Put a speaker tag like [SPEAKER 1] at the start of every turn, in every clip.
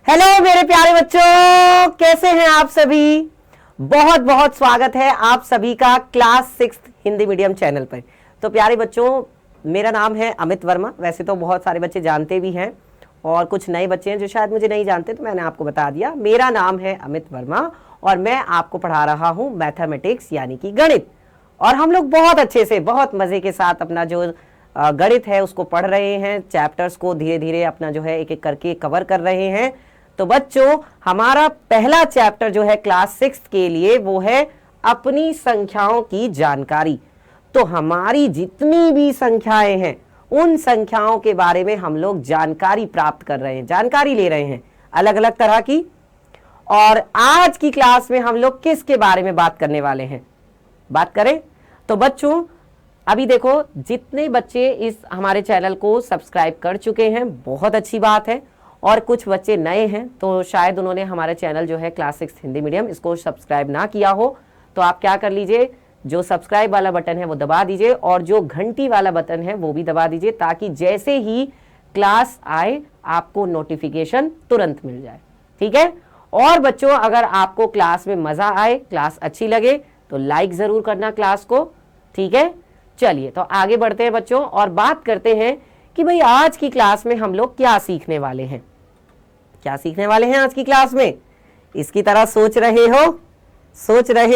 [SPEAKER 1] Hello मेरे प्यारे बच्चों, कैसे हैं आप सभी। बहुत बहुत स्वागत है आप सभी का क्लास 6 हिंदी मीडियम चैनल पर। तो प्यारे बच्चों, मेरा नाम है अमित वर्मा। वैसे तो बहुत सारे बच्चे जानते भी हैं और कुछ नए बच्चे हैं जो शायद मुझे नहीं जानते, तो मैंने आपको बता दिया। मेरा नाम है अमित वर्मा और मैं आपको पढ़ा रहा हूँ मैथमेटिक्स यानी कि गणित। और हम लोग बहुत अच्छे से, बहुत मजे के साथ अपना जो गणित है उसको पढ़ रहे हैं। चैप्टर्स को धीरे धीरे अपना जो है एक एक करके कवर कर रहे हैं। तो बच्चों, हमारा पहला चैप्टर जो है क्लास 6 के लिए वो है अपनी संख्याओं की जानकारी। तो हमारी जितनी भी संख्याएं हैं उन संख्याओं के बारे में हम लोग जानकारी प्राप्त कर रहे हैं, जानकारी ले रहे हैं अलग अलग तरह की। और आज की क्लास में हम लोग किसके बारे में बात करने वाले हैं, बात करें तो बच्चों, अभी देखो जितने बच्चे इस हमारे चैनल को सब्सक्राइब कर चुके हैं बहुत अच्छी बात है, और कुछ बच्चे नए हैं तो शायद उन्होंने हमारा चैनल जो है क्लास 6 हिंदी मीडियम इसको सब्सक्राइब ना किया हो। तो आप क्या कर लीजिए, जो सब्सक्राइब वाला बटन है वो दबा दीजिए और जो घंटी वाला बटन है वो भी दबा दीजिए, ताकि जैसे ही क्लास आए आपको नोटिफिकेशन तुरंत मिल जाए। ठीक है। और बच्चों, अगर आपको क्लास में मजा आए, क्लास अच्छी लगे तो लाइक जरूर करना क्लास को। ठीक है। चलिए तो आगे बढ़ते हैं बच्चों और बात करते हैं कि भाई आज की क्लास में हम लोग क्या सीखने वाले हैं। क्या सीखने वाले हैं आज की क्लास में, इसकी तरह सोच रहे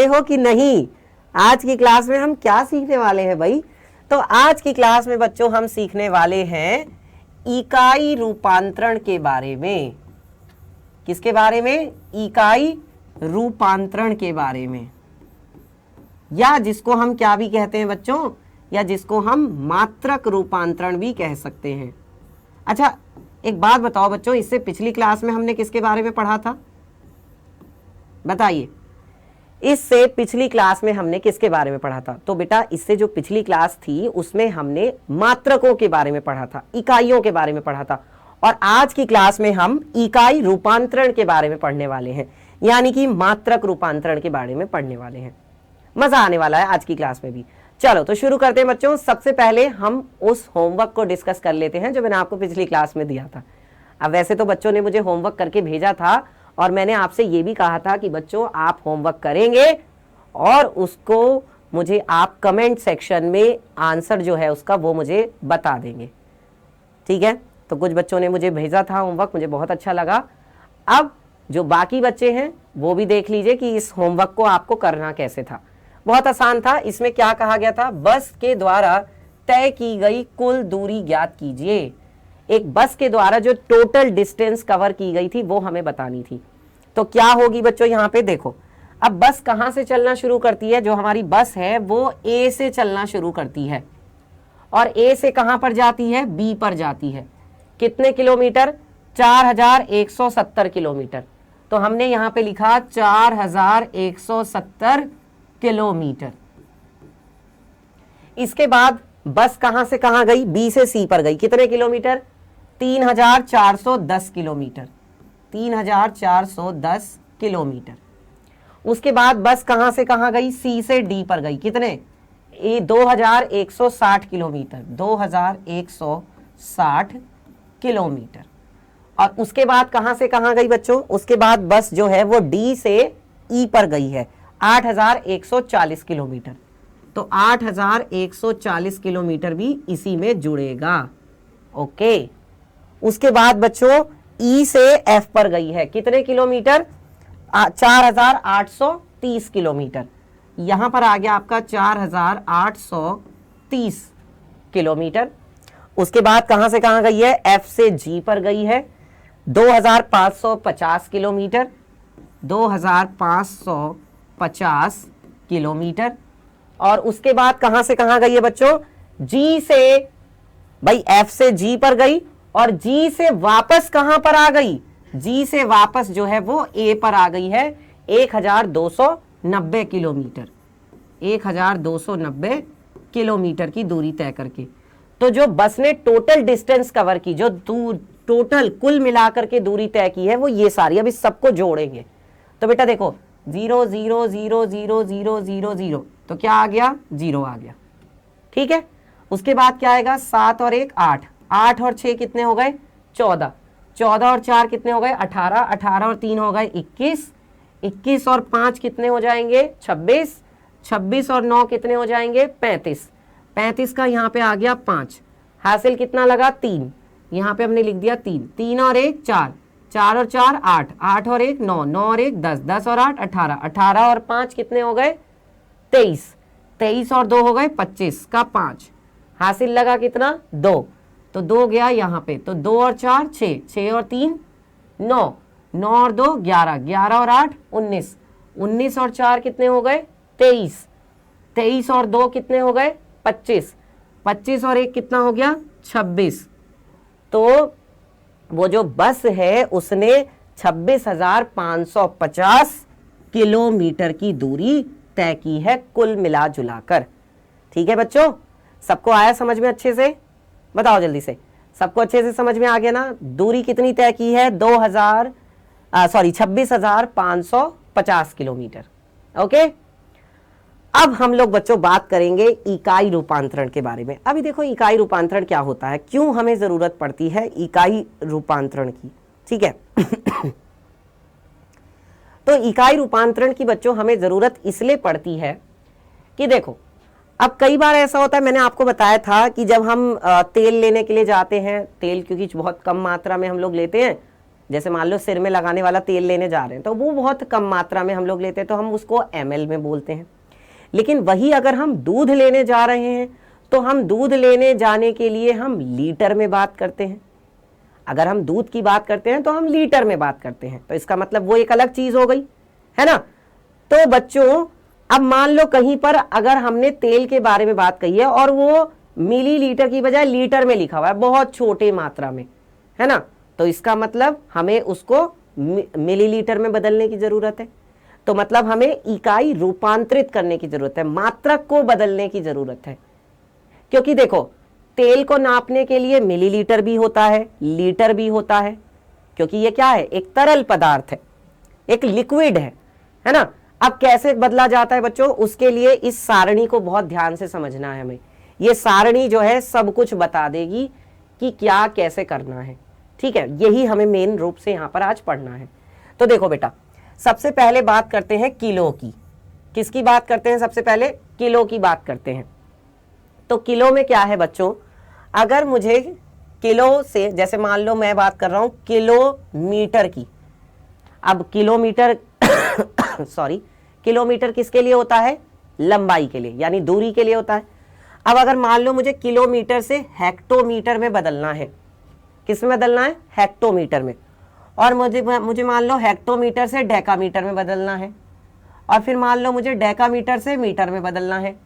[SPEAKER 1] हो कि नहीं, आज की क्लास में हम क्या सीखने वाले हैं भाई। तो आज की क्लास में बच्चों हम सीखने वाले हैं इकाई रूपांतरण के बारे में। किसके बारे में? इकाई रूपांतरण के बारे में, या जिसको हम क्या भी कहते हैं बच्चों, या जिसको हम मात्रक रूपांतरण भी कह सकते हैं। अच्छा, एक बात बताओ बच्चों, इससे पिछली क्लास में हमने किसके बारे में पढ़ा था, बताइए। इससे पिछली क्लास में हमने किसके बारे में पढ़ा था? तो बेटा, इससे जो पिछली क्लास थी उसमें हमने मात्रकों के बारे में पढ़ा था, इकाइयों के बारे में पढ़ा था। और आज की क्लास में हम इकाई रूपांतरण के बारे में पढ़ने वाले हैं, यानी कि मात्रक रूपांतरण के बारे में पढ़ने वाले हैं। मजा आने वाला है आज की क्लास में भी। चलो तो शुरू करते हैं बच्चों। सबसे पहले हम उस होमवर्क को डिस्कस कर लेते हैं जो मैंने आपको पिछली क्लास में दिया था। अब वैसे तो बच्चों ने मुझे होमवर्क करके भेजा था और मैंने आपसे ये भी कहा था कि बच्चों आप होमवर्क करेंगे और उसको मुझे आप कमेंट सेक्शन में आंसर जो है उसका वो मुझे बता देंगे। ठीक है। तो कुछ बच्चों ने मुझे भेजा था होमवर्क, मुझे बहुत अच्छा लगा। अब जो बाकी बच्चे हैं वो भी देख लीजिए कि इस होमवर्क को आपको करना कैसे था। बहुत आसान था। इसमें क्या कहा गया था? बस के द्वारा तय की गई कुल दूरी ज्ञात कीजिए। एक बस के द्वारा जो टोटल डिस्टेंस कवर की गई थी वो हमें बतानी थी। तो क्या होगी बच्चों, यहाँ पे देखो, अब बस कहां से चलना शुरू करती है? जो हमारी बस है वो ए से चलना शुरू करती है और ए से कहां पर जाती है? बी पर जाती है। कितने किलोमीटर? 4170 किलोमीटर। तो हमने यहां पे लिखा 4170 किलोमीटर। इसके बाद बस कहां से कहां गई? बी से सी पर गई। कितने किलोमीटर? 3410 किलोमीटर। 3410 किलोमीटर। उसके बाद बस कहां से कहां गई? सी से डी पर गई। कितने? 2160 किलोमीटर। 2160 किलोमीटर। और उसके बाद कहां से कहां गई बच्चों? उसके बाद बस जो है वो डी से ई पर गई है, 8140 किलोमीटर। तो 8140 किलोमीटर भी इसी में जुड़ेगा। ओके। उसके बाद बच्चों ई से एफ पर गई है। कितने किलोमीटर? 4830 किलोमीटर। यहां पर आ गया आपका 4830 किलोमीटर। उसके बाद कहां से कहां गई है? एफ से जी पर गई है, 2550 किलोमीटर। 2550 किलोमीटर। और उसके बाद कहां से कहां गई है बच्चों? जी से, भाई एफ से जी पर गई और जी से वापस कहां पर आ गई? जी से वापस जो है वो ए पर आ गई है, 1290 किलोमीटर। 1290 किलोमीटर की दूरी तय करके। तो जो बस ने टोटल डिस्टेंस कवर की, जो टोटल कुल मिलाकर के दूरी तय की है वो ये सारी, अब इस सबको जोड़ेंगे। तो बेटा देखो 0 0 0 0 0 0 0, तो क्या आ गया? 0 आ गया। ठीक है। उसके बाद क्या आएगा? 7 और 1 8, 8 और 6 कितने हो गए? 14। 14 और 4 कितने हो गए 18, 18 और 3 हो गए 21, 21 और 5 कितने हो जाएंगे 26, 26 और 9 कितने हो जाएंगे 35, 35 का यहाँ पे आ गया 5, हासिल कितना लगा 3, यहाँ पे हमने लिख दिया 3, 3 और 1 4, 4 और 4 8, 8 और 1 9, 9 और 1 10, 10 और 8 18, 18 और 5 कितने हो गए 23, 23 और 2 हो गए 25 का 5, हासिल लगा कितना 2, तो 2 गया यहाँ पे, तो 2 और 4 6, 6 और 3 9, 9 और 2 11, 11 और 8 19, 19 और 4 कितने हो गए 23, 23 और 2 कितने हो गए 25, 25 और 1 कितना हो गया 26। तो वो जो बस है उसने 26,550 किलोमीटर की दूरी तय की है कुल मिला जुलाकर। ठीक है बच्चों, सबको आया समझ में अच्छे से? बताओ जल्दी से, सबको अच्छे से समझ में आ गया ना? दूरी कितनी तय की है 26,550 किलोमीटर। ओके, अब हम लोग बच्चों बात करेंगे इकाई रूपांतरण के बारे में। अभी देखो इकाई रूपांतरण क्या होता है, क्यों हमें जरूरत पड़ती है इकाई रूपांतरण की। ठीक है तो इकाई रूपांतरण की बच्चों हमें जरूरत इसलिए पड़ती है कि देखो अब कई बार ऐसा होता है, मैंने आपको बताया था कि जब हम तेल लेने के लिए जाते हैं, तेल क्योंकि बहुत कम मात्रा में हम लोग लेते हैं, जैसे मान लो सिर में लगाने वाला तेल लेने जा रहे हैं तो वो बहुत कम मात्रा में हम लोग लेते हैं तो हम उसको ml में बोलते हैं। लेकिन वही अगर हम दूध लेने जा रहे हैं तो हम दूध लेने जाने के लिए हम लीटर में बात करते हैं। अगर हम दूध की बात करते हैं तो हम लीटर में बात करते हैं, तो इसका मतलब वो एक अलग चीज हो गई, है ना। तो बच्चों अब मान लो कहीं पर अगर हमने तेल के बारे में बात कही है और वो मिलीलीटर की बजाय लीटर में लिखा हुआ है, बहुत छोटे मात्रा में, है ना, तो इसका मतलब हमें उसको मिलीलीटर में बदलने की जरूरत है। तो मतलब हमें इकाई रूपांतरित करने की जरूरत है, मात्रक को बदलने की जरूरत है। क्योंकि देखो तेल को नापने के लिए मिलीलीटर भी होता है, लीटर भी होता है, क्योंकि ये क्या है, एक तरल पदार्थ है, एक लिक्विड है ना। अब कैसे बदला जाता है बच्चों, उसके लिए इस सारणी को बहुत ध्यान से समझना है हमें। ये सारणी जो है सब कुछ बता देगी कि क्या कैसे करना है। ठीक है, यही हमें मेन रूप से यहाँ पर आज पढ़ना है। तो देखो बेटा, सबसे पहले बात करते हैं किलो की। किसकी बात करते हैं? सबसे पहले किलो की बात करते हैं। तो किलो में क्या है बच्चों, अगर मुझे किलो से, जैसे मान लो मैं बात कर रहा हूं किलोमीटर की। अब किलोमीटर सॉरी, किलोमीटर किसके लिए होता है? लंबाई के लिए, यानी दूरी के लिए होता है। अब अगर मान लो मुझे किलोमीटर से हेक्टोमीटर में बदलना है, किस में बदलना है? हेक्टोमीटर में। और मुझे मान लो हेक्टोमीटर से डेकामीटर में बदलना है, और फिर मान लो मुझे डेकामीटर से मीटर में बदलना है,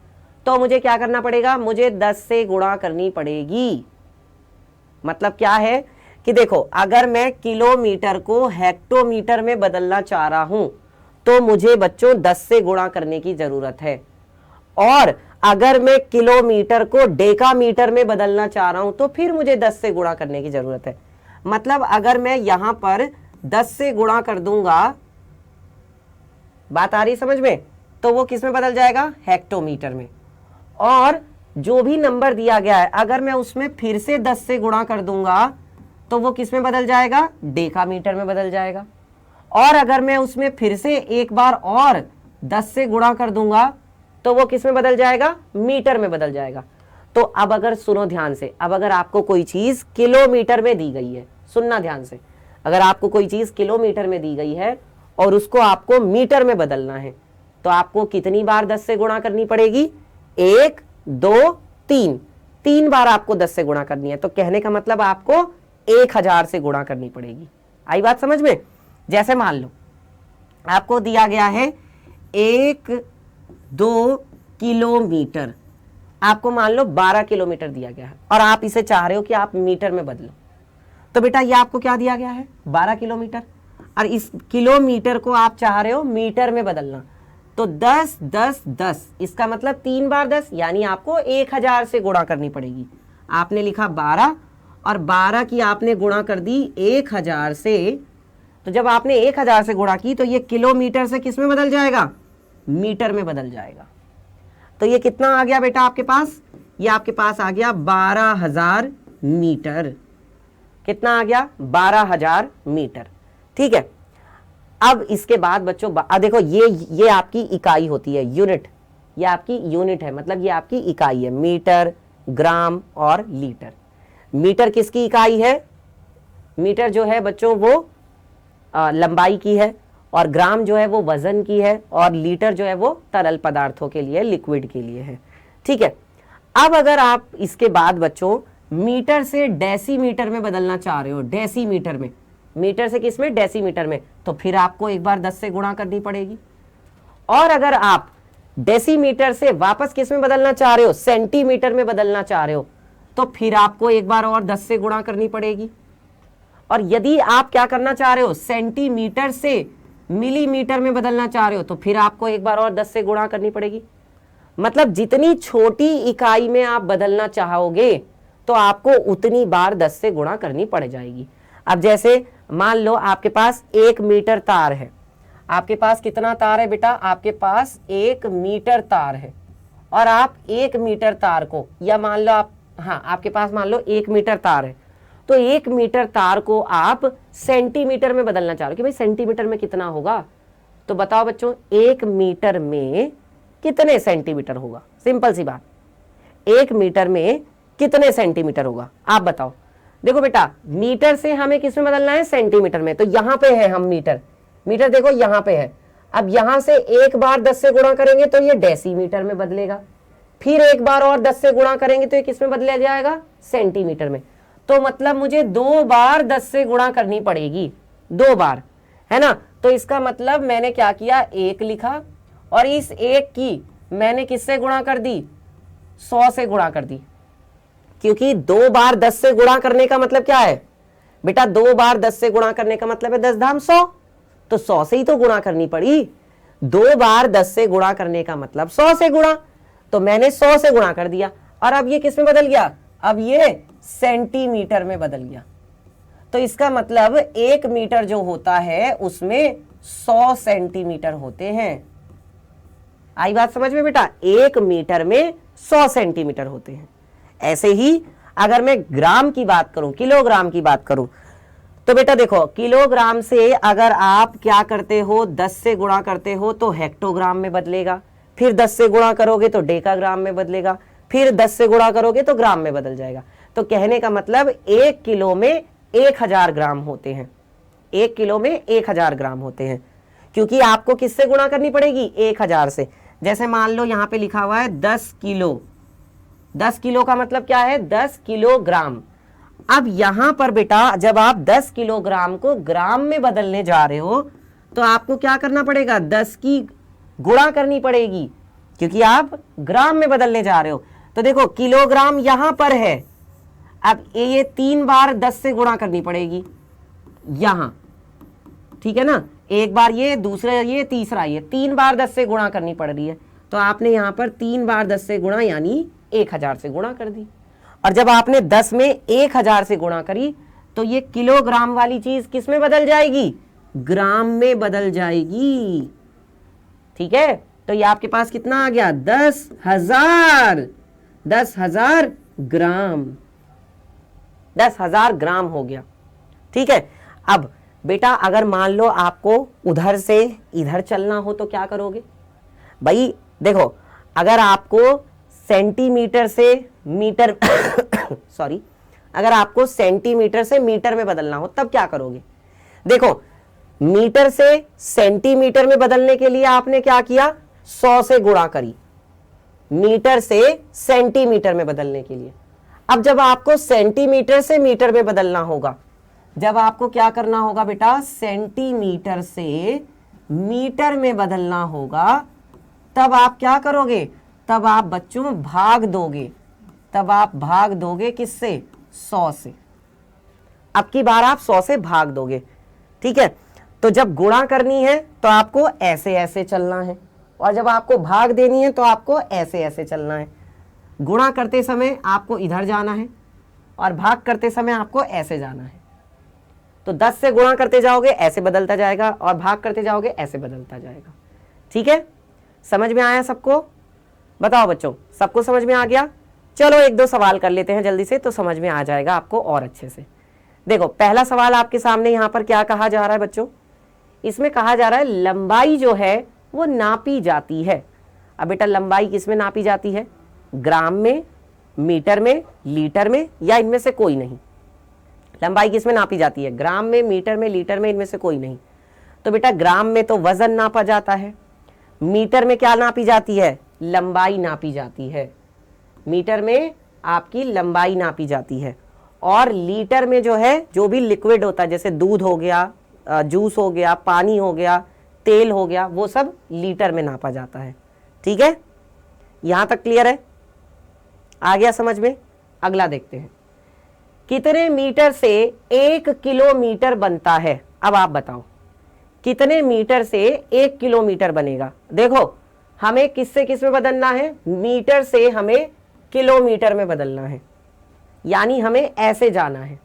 [SPEAKER 1] तो मुझे क्या करना पड़ेगा? मुझे 10 से गुणा करनी पड़ेगी। मतलब क्या है कि देखो अगर मैं किलोमीटर को हेक्टोमीटर में बदलना चाह रहा हूं तो मुझे बच्चों 10 से गुणा करने की जरूरत है, और अगर मैं किलोमीटर को डेकामीटर में बदलना चाह रहा हूं तो फिर मुझे 10 से गुणा करने की जरूरत है। मतलब अगर मैं यहां पर 10 से गुणा कर दूंगा, बात आ रही समझ में, तो वो किस में बदल जाएगा? हेक्टोमीटर में। और जो भी नंबर दिया गया है अगर मैं उसमें फिर से 10 से गुणा कर दूंगा तो वो किस में बदल जाएगा? डेकामीटर में बदल जाएगा। और अगर मैं उसमें फिर से एक बार और 10 से गुणा कर दूंगा तो वो किस में बदल जाएगा? मीटर में बदल जाएगा। तो अब अगर सुनो ध्यान से, अब अगर आपको कोई चीज किलोमीटर में दी गई है, सुनना ध्यान से, अगर आपको कोई चीज किलोमीटर में दी गई है और उसको आपको मीटर में बदलना है तो आपको कितनी बार 10 से गुणा करनी पड़ेगी? 1 2 3, 3 बार आपको 10 से गुणा करनी है। तो कहने का मतलब आपको 1000 से गुणा करनी पड़ेगी। आई बात समझ में? जैसे मान लो आपको दिया गया है 1-2 किलोमीटर, आपको मान लो 12 किलोमीटर दिया गया है और आप इसे चाह रहे हो कि आप मीटर में बदलो, तो बेटा ये आपको क्या दिया गया है? 12 किलोमीटर, और इस किलोमीटर को आप चाह रहे हो मीटर में बदलना, तो 10 10 10, इसका मतलब 3 बार 10, यानी आपको 1000 से गुणा करनी पड़ेगी। आपने लिखा 12 और 12 की आपने गुणा कर दी 1000 से, तो जब आपने 1000 से गुणा की तो ये किलोमीटर से किस में बदल जाएगा? मीटर में बदल जाएगा। तो ये कितना आ गया बेटा आपके पास? ये आपके पास आ गया 12,000 मीटर। कितना आ गया 12,000 मीटर। ठीक है, अब इसके बाद बच्चों देखो ये आपकी इकाई होती है, यूनिट, ये आपकी यूनिट है, मतलब ये आपकी इकाई है, मीटर, ग्राम और लीटर। मीटर किसकी इकाई है? मीटर जो है बच्चों वो लंबाई की है, और ग्राम जो है वो वजन की है, और लीटर जो है वो तरल पदार्थों के लिए, लिक्विड के लिए है। ठीक है, अब अगर आप इसके बाद बच्चों मीटर से डेसीमीटर में बदलना चाह रहे हो, डेसीमीटर में, मीटर से किस में? डेसीमीटर में, तो फिर आपको एक बार 10 से गुणा करनी पड़ेगी। और अगर आप डेसीमीटर से वापस किस में बदलना चाह रहे हो? सेंटीमीटर में बदलना चाह रहे हो, तो फिर आपको एक बार और 10 से गुणा करनी पड़ेगी। और यदि आप क्या करना चाह रहे हो? सेंटीमीटर से मिलीमीटर में बदलना चाह रहे हो, तो फिर आपको एक बार और 10 से गुणा करनी पड़ेगी। मतलब जितनी छोटी इकाई में आप बदलना चाहोगे तो आपको उतनी बार 10 से गुणा करनी पड़ जाएगी। अब जैसे मान लो आपके पास 1 मीटर तार है, आपके पास कितना तार है बेटा? आपके पास 1 मीटर तार है, और आप 1 मीटर तार को, या मान लो आप, हाँ आपके पास मान लो 1 मीटर तार है, तो 1 मीटर तार को आप सेंटीमीटर में बदलना चाह रहे हो कि भाई सेंटीमीटर में कितना होगा, तो बताओ बच्चों 1 मीटर में कितने सेंटीमीटर होगा? सिंपल सी बात, 1 मीटर में कितने सेंटीमीटर होगा आप बताओ। देखो बेटा मीटर से हमें किस में बदलना है? सेंटीमीटर में। तो यहां पे है हम मीटर, मीटर देखो यहां पे है। अब यहां से एक बार 10 से गुणा करेंगे तो ये डेसीमीटर में बदलेगा, फिर एक बार और 10 से गुणा करेंगे तो ये किस में बदला जाएगा? सेंटीमीटर में। तो मतलब मुझे 2 बार 10 से गुणा करनी पड़ेगी, 2 बार, है ना। तो इसका मतलब मैंने क्या किया? 1 लिखा, और इस 1 की मैंने किससे गुणा कर दी? 100 से गुणा कर दी, क्योंकि 2 बार 10 से गुणा करने का मतलब क्या है बेटा? 2 बार 10 से गुणा करने का मतलब है 10 धाम 100, तो 100 से ही तो गुणा करनी पड़ी। 2 बार 10 से गुणा करने का मतलब 100 से गुणा, तो मैंने 100 से गुणा कर दिया। और अब ये किस में बदल गया? अब ये सेंटीमीटर में बदल गया। तो इसका मतलब 1 मीटर जो होता है उसमें 100 सेंटीमीटर होते हैं। आई बात समझ में बेटा? 1 मीटर में 100 सेंटीमीटर होते हैं। ऐसे ही अगर मैं ग्राम की बात करूं, किलोग्राम की बात करूं, तो बेटा देखो किलोग्राम से अगर आप क्या करते हो? 10 से गुणा करते हो तो हेक्टोग्राम में बदलेगा, फिर 10 से गुणा करोगे तो डेकाग्राम में बदलेगा, फिर 10 से गुणा करोगे तो ग्राम में बदल जाएगा। तो कहने का मतलब 1 किलो में 1000 ग्राम होते हैं, 1 किलो में 1000 ग्राम होते हैं, क्योंकि आपको किससे गुणा करनी पड़ेगी? 1000 से। जैसे मान लो यहाँ पे लिखा हुआ है 10 किलो, 10 किलो का मतलब क्या है? 10 किलोग्राम। अब यहां पर बेटा जब आप 10 किलोग्राम को ग्राम में बदलने जा रहे हो तो आपको क्या करना पड़ेगा? 10 की गुणा करनी पड़ेगी, क्योंकि आप ग्राम में बदलने जा रहे हो। तो देखो किलोग्राम यहां पर है, अब ये 3 बार 10 से गुणा करनी पड़ेगी यहां, ठीक है ना। एक बार ये, दूसरा ये, तीसरा ये, 3 बार 10 से गुणा करनी पड़ रही है। तो आपने यहां पर 3 बार 10 से गुणा यानी 1000 से गुणा कर दी। और जब आपने 10 में 1000 से गुणा करी तो ये किलोग्राम वाली चीज किस में बदल जाएगी? ग्राम में बदल जाएगी। ठीक है, तो ये आपके पास कितना आ गया? 10,000, 10,000 ग्राम, 10,000 ग्राम हो गया। ठीक है, अब बेटा अगर मान लो आपको उधर से इधर चलना हो तो क्या करोगे? भाई देखो अगर आपको सेंटीमीटर से मीटर सॉरी, अगर आपको सेंटीमीटर से मीटर में बदलना हो तब क्या करोगे? देखो मीटर से सेंटीमीटर में बदलने के लिए आपने क्या किया? 100 से गुणा करी, मीटर से सेंटीमीटर में बदलने के लिए। अब जब आपको सेंटीमीटर से मीटर में बदलना होगा, जब आपको क्या करना होगा बेटा? सेंटीमीटर से मीटर में बदलना होगा, तब आप क्या करोगे? तब आप बच्चों भाग दोगे, तब आप भाग दोगे किससे? 100 से। अब की बार आप 100 से भाग दोगे। ठीक है, तो जब गुणा करनी है तो आपको ऐसे ऐसे चलना है, और जब आपको भाग देनी है तो आपको ऐसे ऐसे चलना है। गुणा करते समय आपको इधर जाना है और भाग करते समय आपको ऐसे जाना है। तो 10 से गुणा करते जाओगे ऐसे बदलता जाएगा, और भाग करते जाओगे ऐसे बदलता जाएगा। ठीक है, समझ में आया सबको? बताओ बच्चों, सबको समझ में आ गया? चलो 1-2 सवाल कर लेते हैं जल्दी से, तो समझ में आ जाएगा आपको और अच्छे से। देखो पहला सवाल आपके सामने यहां पर क्या कहा जा रहा है बच्चों, इसमें कहा जा रहा है लंबाई जो है वो नापी जाती है। अब बेटा लंबाई किस में नापी जाती है, ग्राम में, मीटर में, लीटर में, या इनमें से कोई नहीं। लंबाई किस में नापी जाती है, ग्राम में, मीटर में, लीटर में, इनमें से कोई नहीं। तो बेटा ग्राम में तो वजन नापा जाता है, मीटर में क्या नापी जाती है, लंबाई नापी जाती है। मीटर में आपकी लंबाई नापी जाती है, और लीटर में जो है जो भी लिक्विड होता है, जैसे दूध हो गया, जूस हो गया, पानी हो गया, तेल हो गया, वो सब लीटर में नापा जाता है। ठीक है, यहां तक क्लियर है, आ गया समझ में। अगला देखते हैं, कितने मीटर से 1 किलोमीटर बनता है। अब आप बताओ कितने मीटर से 1 किलोमीटर बनेगा। देखो हमें किससे किस में बदलना है, मीटर से हमें किलोमीटर में बदलना है, यानी हमें ऐसे जाना है।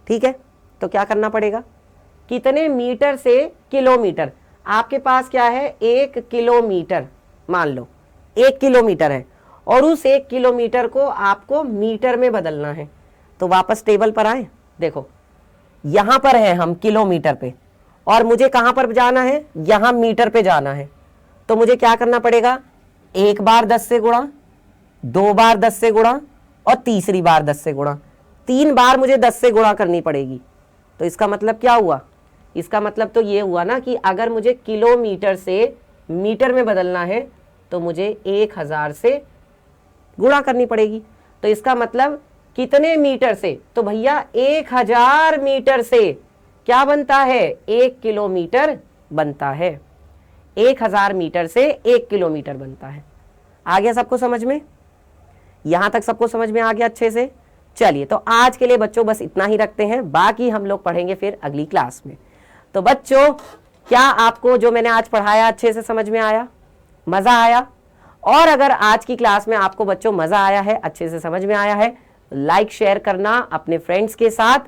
[SPEAKER 1] ठीक है, तो क्या करना पड़ेगा, कितने मीटर से किलोमीटर। आपके पास क्या है, 1 किलोमीटर, मान लो 1 किलोमीटर है, और उस 1 किलोमीटर को आपको मीटर में बदलना है। तो वापस टेबल पर आए, देखो यहां पर है हम किलोमीटर पे, और मुझे कहां पर जाना है, यहां मीटर पे जाना है। तो मुझे क्या करना पड़ेगा, एक बार 10 से गुणा, 2 बार 10 से गुणा, और तीसरी बार 10 से गुणा, 3 बार मुझे 10 से गुणा करनी पड़ेगी। तो इसका मतलब क्या हुआ, इसका मतलब तो ये हुआ ना कि अगर मुझे किलोमीटर से मीटर में बदलना है तो मुझे 1000 से गुणा करनी पड़ेगी। तो इसका मतलब कितने मीटर से, तो भैया 1000 मीटर से क्या बनता है, 1 किलोमीटर बनता है। 1000 मीटर से 1 किलोमीटर बनता है। आ गया सबको समझ में, यहां तक सबको समझ में आ गया अच्छे से। चलिए तो आज के लिए बच्चों बस इतना ही रखते हैं, बाकी हम लोग पढ़ेंगे फिर अगली क्लास में। तो बच्चों क्या आपको जो मैंने आज पढ़ाया अच्छे से समझ में आया, मजा आया? और अगर आज की क्लास में आपको बच्चों मजा आया है, अच्छे से समझ में आया है, लाइक शेयर करना अपने फ्रेंड्स के साथ,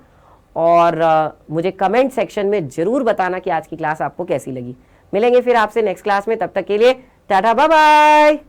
[SPEAKER 1] और मुझे कमेंट सेक्शन में जरूर बताना कि आज की क्लास आपको कैसी लगी। मिलेंगे फिर आपसे नेक्स्ट क्लास में, तब तक के लिए टाटा बाय बाय।